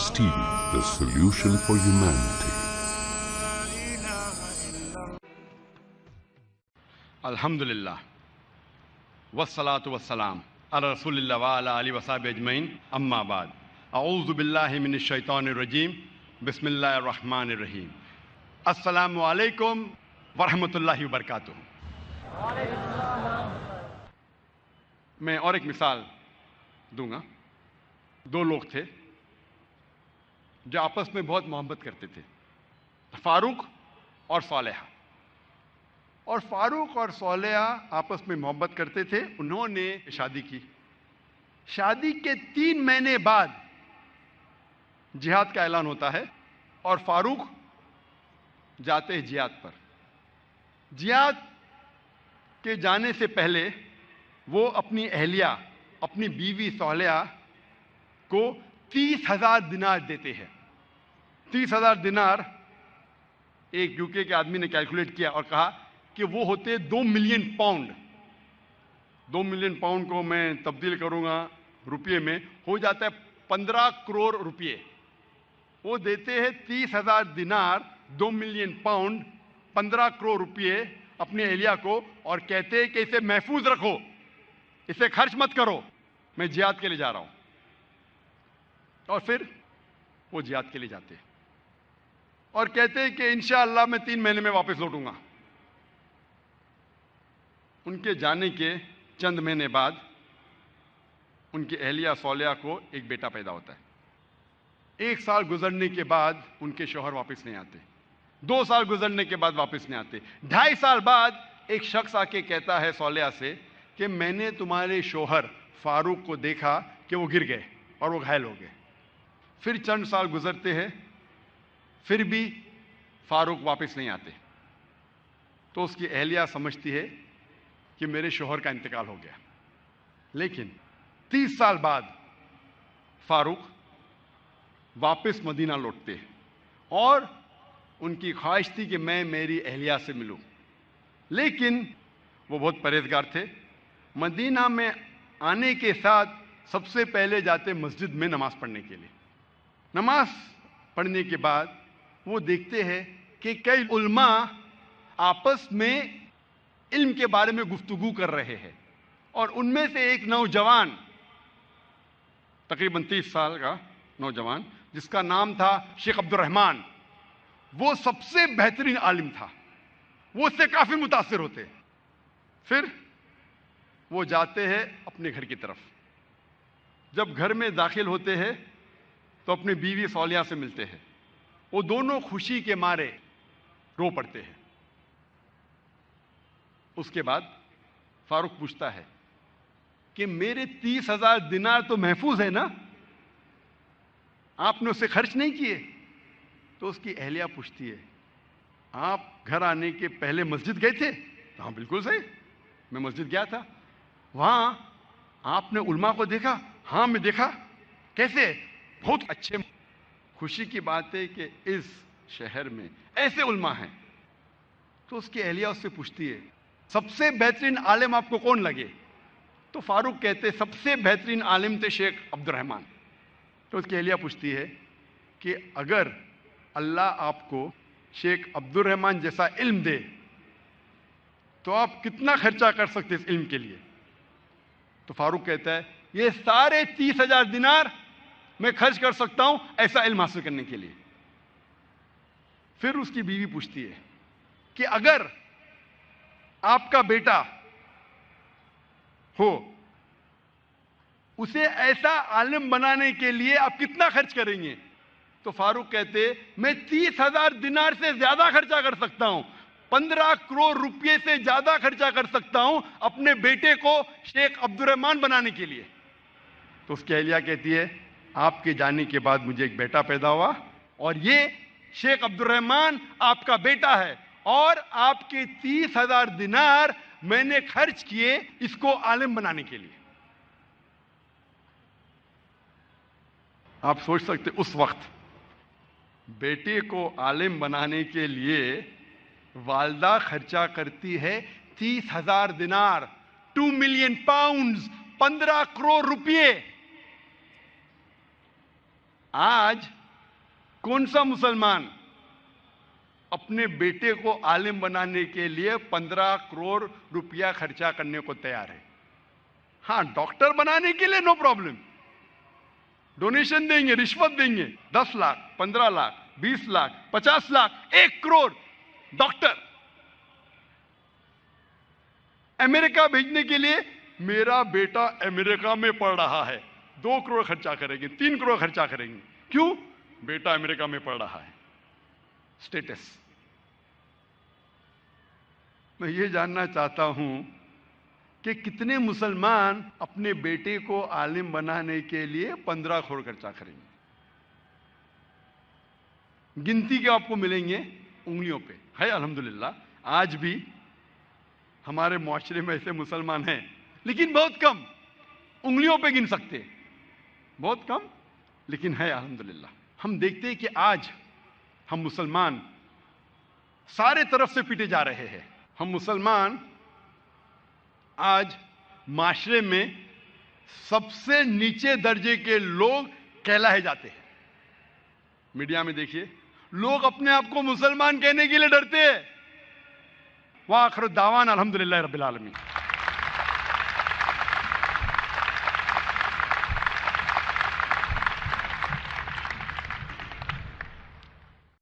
Peace TV, the solution for humanity. Alhamdulillah, wassalatu wassalam ala rasulillah wa ala alihi wa sahbihi ajmain, amma ba'd. A'udhu billahi minash shaitanir rajim, bismillahir rahmanir rahim. Assalamu alaikum wa rahmatullahi wa barakatuh. मैं और एक मिसाल दूंगा। दो लोग थे जो आपस में बहुत मोहब्बत करते थे, फारूक और सोलेहा। और फारूक और सोलेहा आपस में मोहब्बत करते थे। उन्होंने शादी की। शादी के 3 महीने बाद जिहाद का ऐलान होता है और फारूक जाते हैं जिहाद पर। जिहाद के जाने से पहले वो अपनी अहलिया, अपनी बीवी सोलेहा को 30,000 दिनार देते हैं। 30,000 दिनार एक यूके के आदमी ने कैलकुलेट किया और कहा कि वो होते 2 मिलियन पाउंड। 2 मिलियन पाउंड को मैं तब्दील करूंगा रुपये में, हो जाता है 15 करोड़ रुपये। वो देते हैं 30,000 दिनार, 2 मिलियन पाउंड, 15 करोड़ रुपये अपनी अहलिया को, और कहते हैं कि इसे महफूज रखो, इसे खर्च मत करो, मैं जिहाद के लिए जा रहा हूं। और फिर वो जिहाद के लिए जाते हैं और कहते हैं कि इंशाअल्लाह मैं 3 महीने में वापस लौटूंगा। उनके जाने के चंद महीने बाद उनकी अहलिया सोलेहा को एक बेटा पैदा होता है। 1 साल गुजरने के बाद उनके शौहर वापस नहीं आते। 2 साल गुजरने के बाद वापस नहीं आते। 2.5 साल बाद एक शख्स आके कहता है सोलेहा से कि मैंने तुम्हारे शौहर फारूक को देखा कि वो गिर गए और वो घायल हो गए। फिर चंद साल गुजरते हैं, फिर भी फारूक वापस नहीं आते। तो उसकी अहलिया समझती है कि मेरे शौहर का इंतकाल हो गया। लेकिन 30 साल बाद फारूक वापस मदीना लौटते हैं और उनकी ख्वाहिश थी कि मैं मेरी अहलिया से मिलूं। लेकिन वो बहुत परहेजगार थे। मदीना में आने के साथ सबसे पहले जाते मस्जिद में नमाज पढ़ने के लिए। नमाज पढ़ने के बाद वो देखते हैं कि कई उल्मा आपस में इल्म के बारे में गुफ्तगू कर रहे हैं, और उनमें से एक नौजवान, तकरीबन 30 साल का नौजवान, जिसका नाम था शेख अब्दुल रहमान, वो सबसे बेहतरीन आलिम था। वो उससे काफी मुतासिर होते। फिर वो जाते हैं अपने घर की तरफ। जब घर में दाखिल होते हैं तो अपनी बीवी सोलेहा से मिलते हैं। वो दोनों खुशी के मारे रो पड़ते हैं। उसके बाद फारूक पूछता है कि मेरे 30,000 दिनार तो महफूज है ना, आपने उसे खर्च नहीं किए? तो उसकी अहलिया पूछती है, आप घर आने के पहले मस्जिद गए थे? हाँ बिल्कुल सही, मैं मस्जिद गया था। वहां आपने उल्मा को देखा? हाँ मैं देखा। कैसे? बहुत अच्छे। खुशी की बात है कि इस शहर में ऐसे उल्मा हैं। तो उसकी अहलिया उससे पूछती है, सबसे बेहतरीन आलिम आपको कौन लगे? तो फारूक कहते सबसे बेहतरीन आलिम थे शेख अब्दुल रहमान। तो उसकी अहलिया पूछती है कि अगर अल्लाह आपको शेख अब्दुल रहमान जैसा इल्म दे तो आप कितना खर्चा कर सकते इस इल्म के लिए? तो फारूक कहता है ये सारे 30,000 दिनार मैं खर्च कर सकता हूं ऐसा इल्म हासिल करने के लिए। फिर उसकी बीवी पूछती है कि अगर आपका बेटा हो, उसे ऐसा आलिम बनाने के लिए आप कितना खर्च करेंगे? तो फारूक कहते मैं 30,000 दिनार से ज्यादा खर्चा कर सकता हूं, 15 करोड़ रुपए से ज्यादा खर्चा कर सकता हूं अपने बेटे को शेख अब्दुल रहमान बनाने के लिए। तो उसकी अहलिया कहती है आपके जाने के बाद मुझे एक बेटा पैदा हुआ और ये शेख अब्दुल रहमान आपका बेटा है, और आपके 30,000 दिनार मैंने खर्च किए इसको आलिम बनाने के लिए। आप सोच सकते उस वक्त बेटे को आलिम बनाने के लिए वालदा खर्चा करती है 30,000 दिनार, 2 मिलियन पाउंड, 15 करोड़ रुपये। آج کون سا مسلمان اپنے بیٹے کو عالم بنانے کے لیے 15 کروڑ روپیہ خرچہ کرنے کو تیار ہے؟ ہاں، ڈاکٹر بنانے کے لیے نو پرابلم، ڈونیشن دیں گے، رشوت دیں گے، 10 لاکھ 15 لاکھ 20 لاکھ 50 لاکھ 1 کروڑ ڈاکٹر امریکہ بھیجنے کے لیے میرا بیٹا امریکہ میں پڑھ رہا ہے، 2 کروڑ خرچہ کریں گے، 3 کروڑ خرچہ کریں گے. کیوں؟ بیٹا امریکہ میں پڑھ رہا ہے. سٹیٹس. میں یہ جاننا چاہتا ہوں کہ کتنے مسلمان اپنے بیٹے کو عالم بنانے کے لیے 15 کروڑ خرچہ کریں گے؟ گنتی کے آپ کو ملیں گے انگلیوں پہ. ہے الحمدللہ آج بھی ہمارے معاشرے میں ایسے مسلمان ہیں، لیکن بہت کم، انگلیوں پہ گن سکتے، بہت کم، لیکن ہے الحمدللہ. ہم دیکھتے ہیں کہ آج ہم مسلمان سارے طرف سے پیٹے جا رہے ہیں. ہم مسلمان آج معاشرے میں سب سے نیچے درجے کے لوگ کہلائے جاتے ہیں. میڈیا میں دیکھیے، لوگ اپنے آپ کو مسلمان کہنے کے لیے ڈرتے ہیں. وآخر دعوانا الحمدللہ رب العالمین.